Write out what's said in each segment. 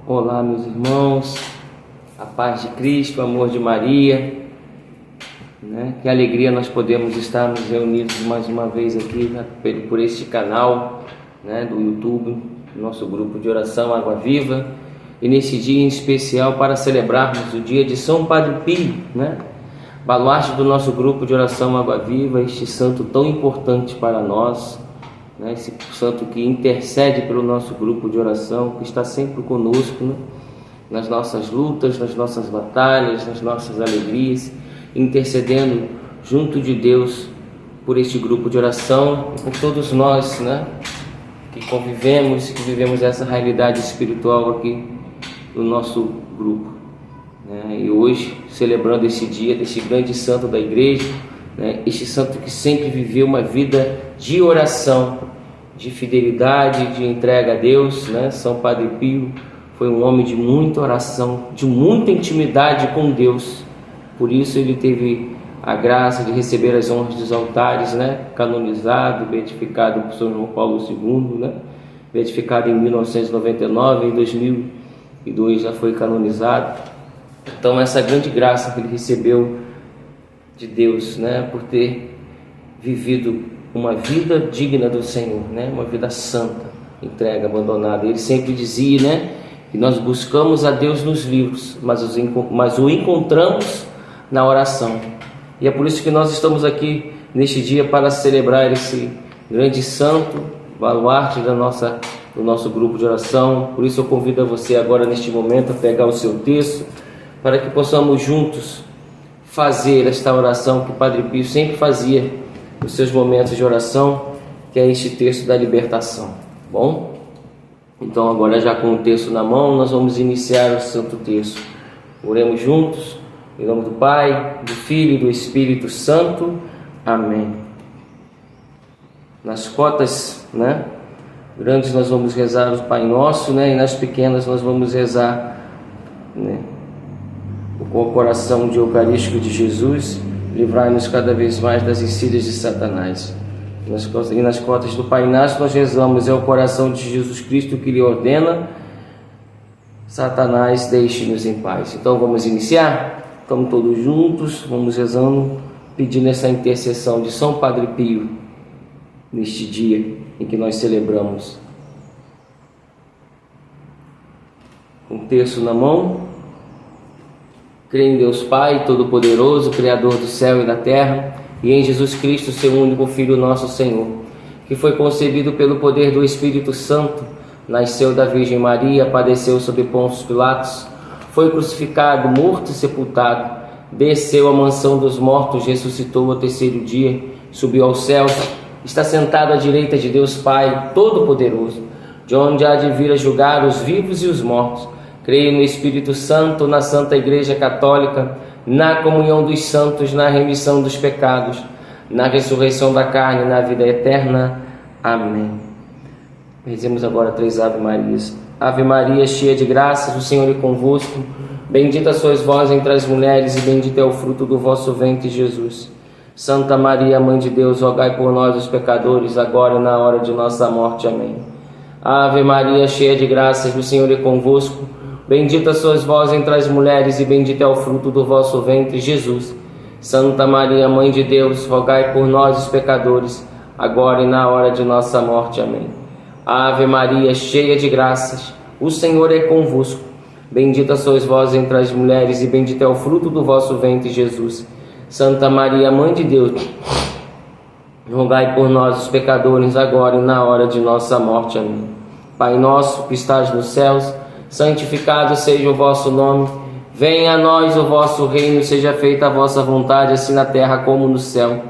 Olá, meus irmãos, a paz de Cristo, o amor de Maria, Que alegria nós podemos estarmos reunidos mais uma vez aqui por este canal, do YouTube, nosso grupo de oração Água Viva, e nesse dia em especial para celebrarmos o dia de São Padre Pio, baluarte do nosso grupo de oração Água Viva, este santo tão importante para nós, esse santo que intercede pelo nosso grupo de oração, que está sempre conosco, nas nossas lutas, nas nossas batalhas, nas nossas alegrias, intercedendo junto de Deus por este grupo de oração e por todos nós, que convivemos, que vivemos essa realidade espiritual aqui no nosso grupo, E hoje, celebrando esse dia deste grande santo da igreja, este santo que sempre viveu uma vida de oração, de fidelidade, de entrega a Deus, São Padre Pio foi um homem de muita oração, de muita intimidade com Deus. Por isso ele teve a graça de receber as honras dos altares, canonizado, beatificado por São João Paulo II, beatificado em 1999, em 2002 já foi canonizado. Então essa grande graça que ele recebeu de Deus, por ter vivido uma vida digna do Senhor, uma vida santa, entrega, abandonada. Ele sempre dizia, que nós buscamos a Deus nos livros, mas o encontramos na oração. E é por isso que nós estamos aqui neste dia para celebrar esse grande santo, baluarte do nosso grupo de oração. Por isso eu convido a você agora neste momento a pegar o seu texto, para que possamos juntos fazer esta oração que o Padre Pio sempre fazia nos seus momentos de oração, que é este texto da libertação. Bom? Então agora, já com o texto na mão, nós vamos iniciar o santo texto. Oremos juntos, em nome do Pai, do Filho e do Espírito Santo. Amém. Nas cotas, grandes nós vamos rezar o Pai Nosso, e nas pequenas nós vamos rezar, com o coração de eucarístico de Jesus, livrai-nos cada vez mais das insídias de Satanás. E nas cotas do Pai Nosso nós rezamos: é o coração de Jesus Cristo que lhe ordena, Satanás, deixe-nos em paz. Então vamos iniciar? Estamos todos juntos, vamos rezando, pedindo essa intercessão de São Padre Pio, neste dia em que nós celebramos. Com o texto na mão. Creio em Deus Pai Todo-Poderoso, Criador do céu e da terra, e em Jesus Cristo, seu único Filho, nosso Senhor, que foi concebido pelo poder do Espírito Santo, nasceu da Virgem Maria, padeceu sob Pôncio Pilatos, foi crucificado, morto e sepultado, desceu à mansão dos mortos, ressuscitou ao terceiro dia, subiu aos céus, está sentado à direita de Deus Pai Todo-Poderoso, de onde há de vir a julgar os vivos e os mortos. Creio no Espírito Santo, na Santa Igreja Católica, na comunhão dos santos, na remissão dos pecados, na ressurreição da carne, na vida eterna. Amém. Rezemos agora 3 Ave Marias. Ave Maria, cheia de graças, o Senhor é convosco. Bendita sois vós entre as mulheres, e bendito é o fruto do vosso ventre, Jesus. Santa Maria, Mãe de Deus, rogai por nós, os pecadores, agora e na hora de nossa morte. Amém. Ave Maria, cheia de graças, o Senhor é convosco. Bendita sois vós entre as mulheres, e bendito é o fruto do vosso ventre, Jesus. Santa Maria, Mãe de Deus, rogai por nós, os pecadores, agora e na hora de nossa morte. Amém. Ave Maria, cheia de graças, o Senhor é convosco. Bendita sois vós entre as mulheres, e bendito é o fruto do vosso ventre, Jesus. Santa Maria, Mãe de Deus, rogai por nós, os pecadores, agora e na hora de nossa morte. Amém. Pai nosso que estás nos céus, santificado seja o vosso nome, venha a nós o vosso reino, seja feita a vossa vontade, assim na terra como no céu.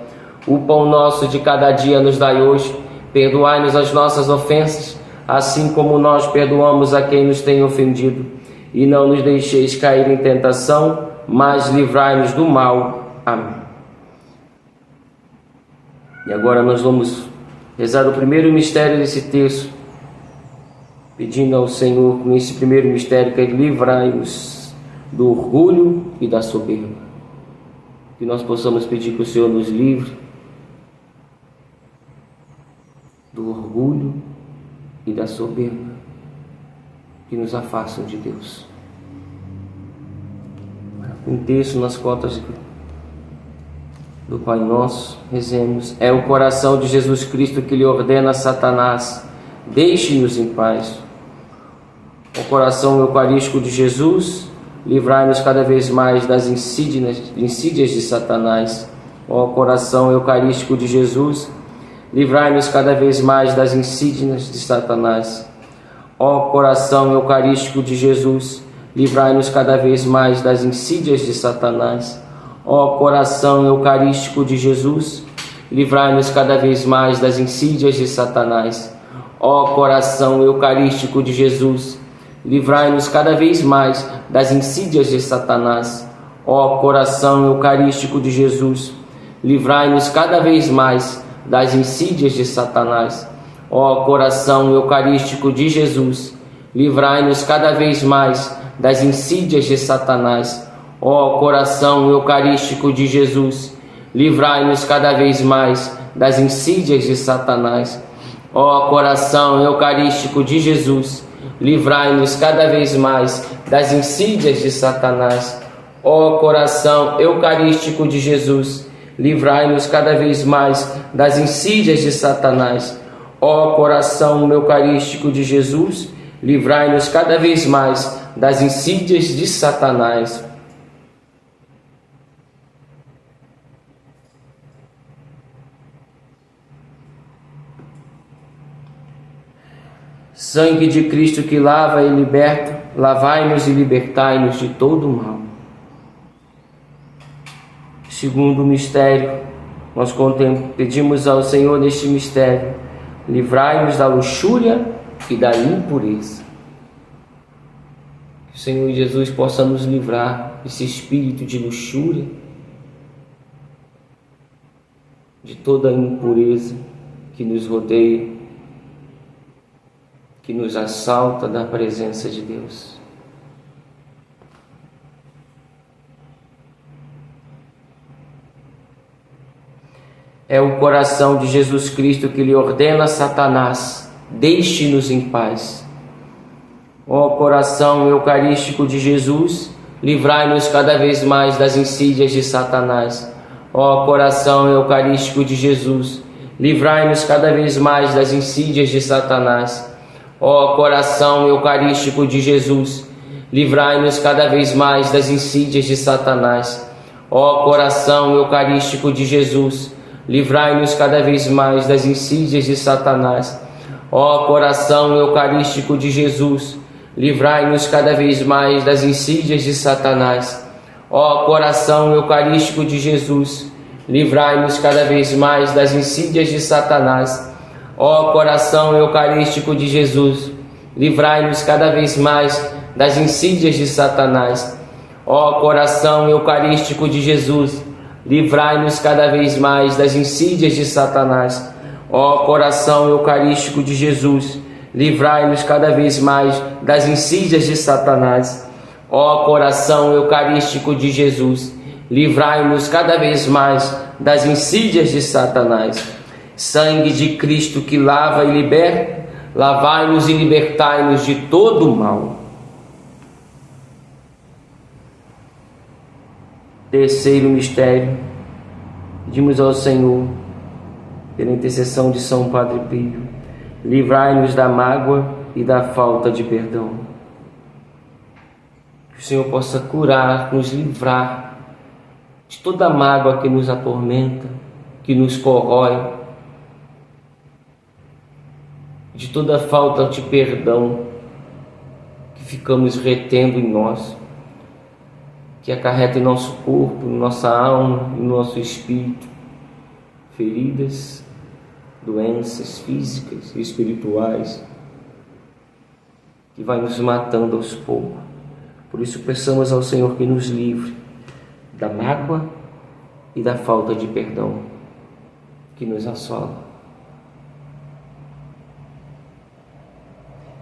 O pão nosso de cada dia nos dai hoje, perdoai-nos as nossas ofensas, assim como nós perdoamos a quem nos tem ofendido, e não nos deixeis cair em tentação, mas livrai-nos do mal. Amém. E agora nós vamos rezar o primeiro mistério desse texto, pedindo ao Senhor, nesse primeiro mistério, que Ele livrai-nos do orgulho e da soberba. Que nós possamos pedir que o Senhor nos livre do orgulho e da soberba. que nos afastam de Deus. Um texto nas cotas do Pai Nosso, rezemos: é o coração de Jesus Cristo que lhe ordena a Satanás: deixe-nos em paz. O coração eucarístico de Jesus, livrai-nos cada vez mais das insídias de Satanás. Ó coração eucarístico de Jesus, livrai-nos cada vez mais das insídias de Satanás. Ó coração eucarístico de Jesus, livrai-nos cada vez mais das insídias de Satanás. Ó coração eucarístico de Jesus, livrai-nos cada vez mais das insídias de Satanás. Ó coração eucarístico de Jesus, livrai-nos cada vez mais das insídias de Satanás. Ó coração eucarístico de Jesus, livrai-nos cada vez mais das insídias de Satanás. Ó coração eucarístico de Jesus, livrai-nos cada vez mais das insídias de Satanás. Ó coração eucarístico de Jesus, livrai-nos cada vez mais das insídias de Satanás. Ó coração eucarístico de Jesus, livrai-nos cada vez mais das insídias de Satanás. Ó coração eucarístico de Jesus, livrai-nos cada vez mais das insídias de Satanás. Ó coração eucarístico de Jesus, livrai-nos cada vez mais das insídias de Satanás. Sangue de Cristo que lava e liberta, lavai-nos e libertai-nos de todo o mal. Segundo mistério, nós pedimos ao Senhor neste mistério: livrai-nos da luxúria e da impureza. Que o Senhor Jesus possa nos livrar desse espírito de luxúria, de toda a impureza que nos rodeia, que nos assalta da presença de Deus. É o coração de Jesus Cristo que lhe ordena a Satanás: deixe-nos em paz. Ó coração eucarístico de Jesus, livrai-nos cada vez mais das insídias de Satanás. Ó coração eucarístico de Jesus, livrai-nos cada vez mais das insídias de Satanás. Ó coração eucarístico de Jesus, livrai-nos cada vez mais das insídias de Satanás. Ó coração eucarístico de Jesus, livrai-nos cada vez mais das insídias de Satanás. Ó coração eucarístico de Jesus, livrai-nos cada vez mais das insídias de Satanás. Ó coração eucarístico de Jesus, livrai-nos cada vez mais das insídias de Satanás. Ó coração eucarístico de Jesus, livrai-nos cada vez mais das insídias de Satanás. Ó coração eucarístico de Jesus, livrai-nos cada vez mais das insídias de Satanás. Ó coração eucarístico de Jesus, livrai-nos cada vez mais das insídias de Satanás. Ó coração eucarístico de Jesus, livrai-nos cada vez mais das insídias de Satanás. Sangue de Cristo que lava e liberta, lavai-nos e libertai-nos de todo o mal. Terceiro mistério, pedimos ao Senhor, pela intercessão de São Padre Pio, livrai-nos da mágoa e da falta de perdão. Que o Senhor possa curar, nos livrar de toda a mágoa que nos atormenta, que nos corrói, de toda a falta de perdão que ficamos retendo em nós, que acarreta em nosso corpo, em nossa alma, em nosso espírito, feridas, doenças físicas e espirituais, que vai nos matando aos poucos. Por isso peçamos ao Senhor que nos livre da mágoa e da falta de perdão que nos assola.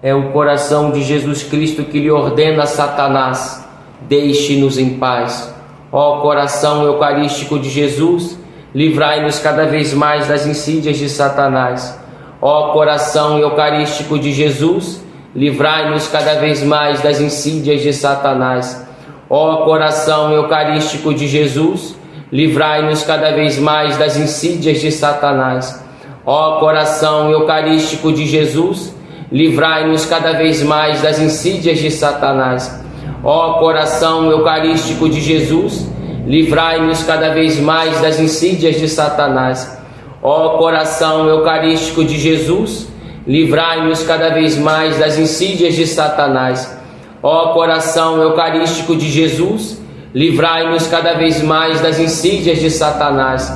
É o coração de Jesus Cristo que lhe ordena a Satanás: deixe-nos em paz. Ó coração eucarístico de Jesus, livrai-nos cada vez mais das insídias de Satanás. Ó coração eucarístico de Jesus, livrai-nos cada vez mais das insídias de Satanás. Ó coração eucarístico de Jesus, livrai-nos cada vez mais das insídias de Satanás. Ó coração eucarístico de Jesus, livrai-nos cada vez mais das insídias de Satanás. Ó coração eucarístico de Jesus, livrai-nos cada vez mais das insídias de Satanás. Ó coração eucarístico de Jesus, livrai-nos cada vez mais das insídias de Satanás. Ó coração eucarístico de Jesus, livrai-nos cada vez mais das insídias de Satanás.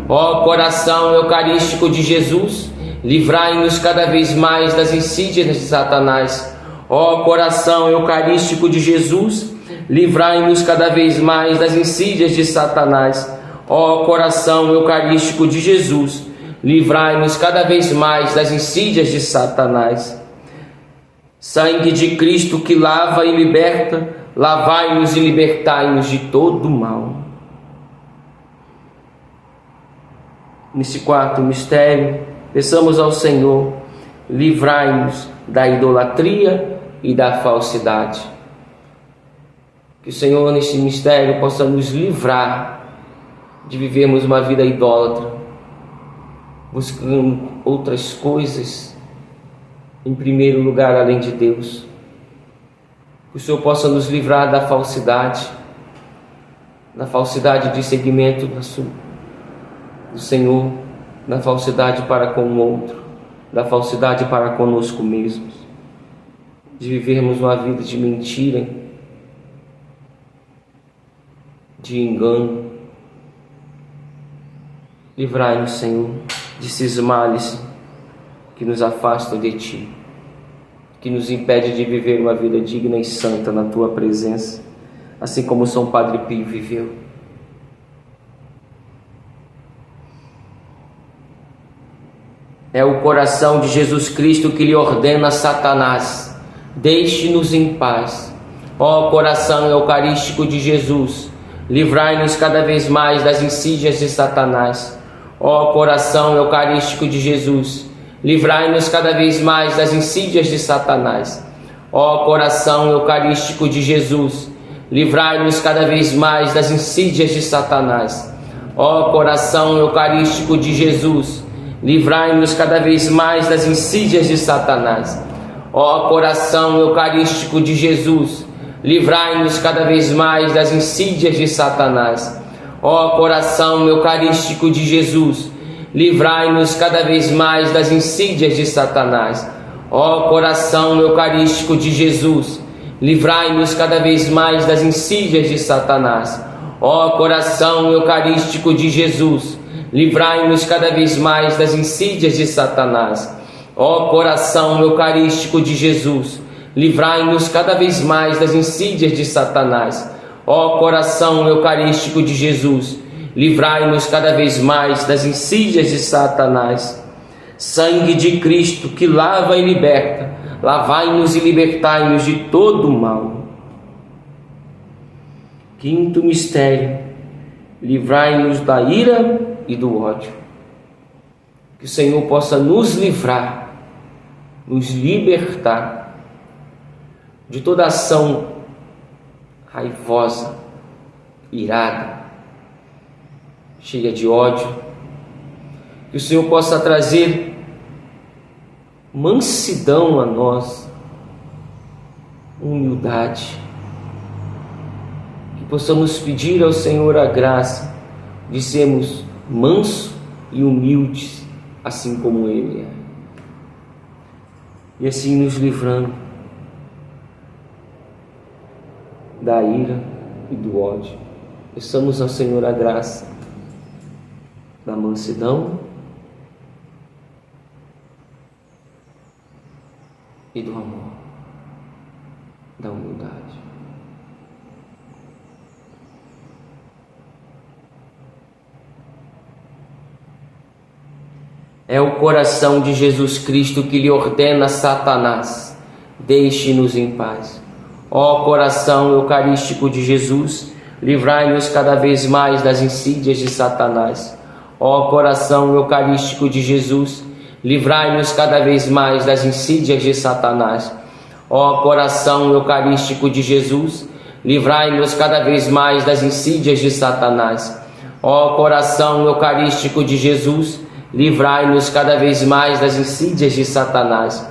Ó coração eucarístico de Jesus, livrai-nos cada vez mais das insídias de Satanás. Ó coração eucarístico de Jesus, livrai-nos cada vez mais das insídias de Satanás. Ó coração eucarístico de Jesus, livrai-nos cada vez mais das insídias de Satanás. Sangue de Cristo que lava e liberta, lavai-nos e libertai-nos de todo mal. Nesse quarto mistério, peçamos ao Senhor, livrai-nos da idolatria e da falsidade. Que o Senhor, neste mistério, possa nos livrar de vivermos uma vida idólatra, buscando outras coisas em primeiro lugar além de Deus. Que o Senhor possa nos livrar da falsidade de seguimento do Senhor, da falsidade para com o outro, da falsidade para conosco mesmos, de vivermos uma vida de mentira, de engano. Livrai-nos, Senhor, desses males que nos afastam de Ti, que nos impede de viver uma vida digna e santa na Tua presença, assim como São Padre Pio viveu. É o coração de Jesus Cristo que lhe ordena a Satanás: deixe-nos em paz. Ó coração eucarístico de Jesus, livrai-nos cada vez mais das insídias de Satanás. Ó coração eucarístico de Jesus, livrai-nos cada vez mais das insídias de Satanás. Ó coração eucarístico de Jesus, livrai-nos cada vez mais das insídias de Satanás. Ó coração eucarístico de Jesus, livrai-nos cada vez mais das insídias de Satanás. Ó coração eucarístico de Jesus, livrai-nos cada vez mais das insídias de Satanás. Ó coração eucarístico de Jesus, livrai-nos cada vez mais das insídias de Satanás. Ó coração eucarístico de Jesus, livrai-nos cada vez mais das insídias de Satanás. Ó coração eucarístico de Jesus, livrai-nos cada vez mais das insídias de Satanás. Ó coração eucarístico de Jesus, livrai-nos cada vez mais das insídias de Satanás. Ó coração eucarístico de Jesus, livrai-nos cada vez mais das insídias de Satanás. Sangue de Cristo que lava e liberta, lavai-nos e libertai-nos de todo o mal. Quinto mistério, livrai-nos da ira e do ódio. Que o Senhor possa nos livrar, nos libertar de toda ação raivosa, irada, cheia de ódio. Que o Senhor possa trazer mansidão a nós, humildade. Que possamos pedir ao Senhor a graça de sermos mansos e humildes, assim como Ele é. E assim nos livrando da ira e do ódio. Peçamos ao Senhor a graça da mansidão e do amor, da humildade. É o coração de Jesus Cristo que lhe ordena a Satanás: deixe-nos em paz. Ó coração eucarístico de Jesus, livrai-nos cada vez mais das insídias de Satanás. Ó coração eucarístico de Jesus, livrai-nos cada vez mais das insídias de Satanás. Ó coração eucarístico de Jesus, livrai-nos cada vez mais das insídias de Satanás. Ó coração eucarístico de Jesus, livrai-nos cada vez mais das insídias de Satanás.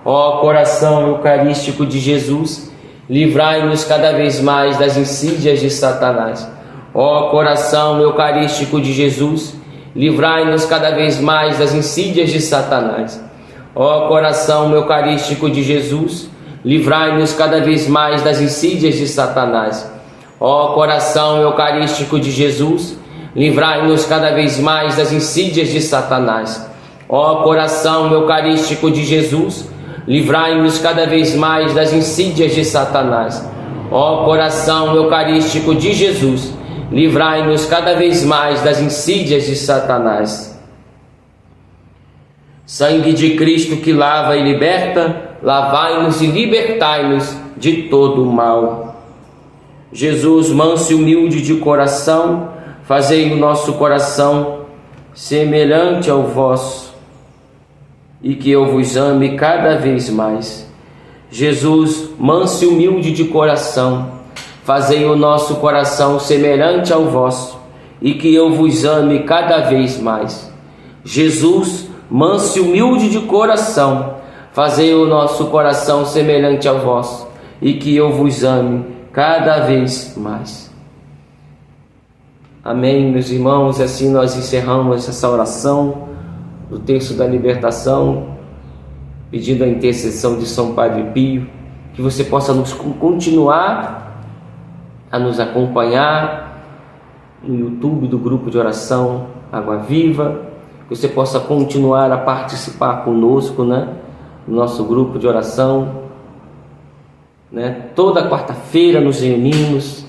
Ó coração eucarístico de Jesus, livrai-nos cada vez mais das insídias de Satanás. Ó coração eucarístico de Jesus, livrai-nos cada vez mais das insídias de Satanás. Ó coração eucarístico de Jesus, livrai-nos cada vez mais das insídias de Satanás. Ó coração eucarístico de Jesus, livrai-nos cada vez mais das insídias de Satanás. Ó coração eucarístico de Jesus, livrai-nos cada vez mais das insídias de Satanás. Ó coração eucarístico de Jesus, livrai-nos cada vez mais das insídias de Satanás. Sangue de Cristo que lava e liberta, lavai-nos e libertai-nos de todo o mal. Jesus, manso e humilde de coração, fazei o nosso coração semelhante ao vosso, e que eu vos ame cada vez mais. Jesus, manso e humilde de coração, fazei o nosso coração semelhante ao vosso, e que eu vos ame cada vez mais. Jesus, manso e humilde de coração, fazei o nosso coração semelhante ao vosso, e que eu vos ame cada vez mais. Amém, meus irmãos. Assim nós encerramos essa oração do terço da libertação, pedindo a intercessão de São Padre Pio, que você possa continuar a nos acompanhar no YouTube do grupo de oração Água Viva, que você possa continuar a participar conosco, no nosso grupo de oração, Toda quarta-feira nos reunimos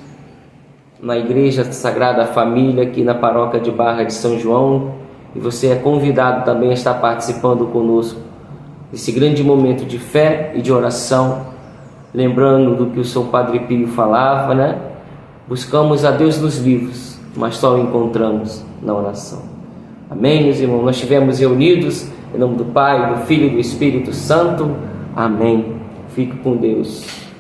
na Igreja Sagrada Família, aqui na Paróquia de Barra de São João, e você é convidado também a estar participando conosco desse grande momento de fé e de oração, lembrando do que o São Padre Pio falava, Buscamos a Deus nos livros, mas só o encontramos na oração. Amém, meus irmãos? Nós estivemos reunidos em nome do Pai, do Filho e do Espírito Santo. Amém. Fique com Deus.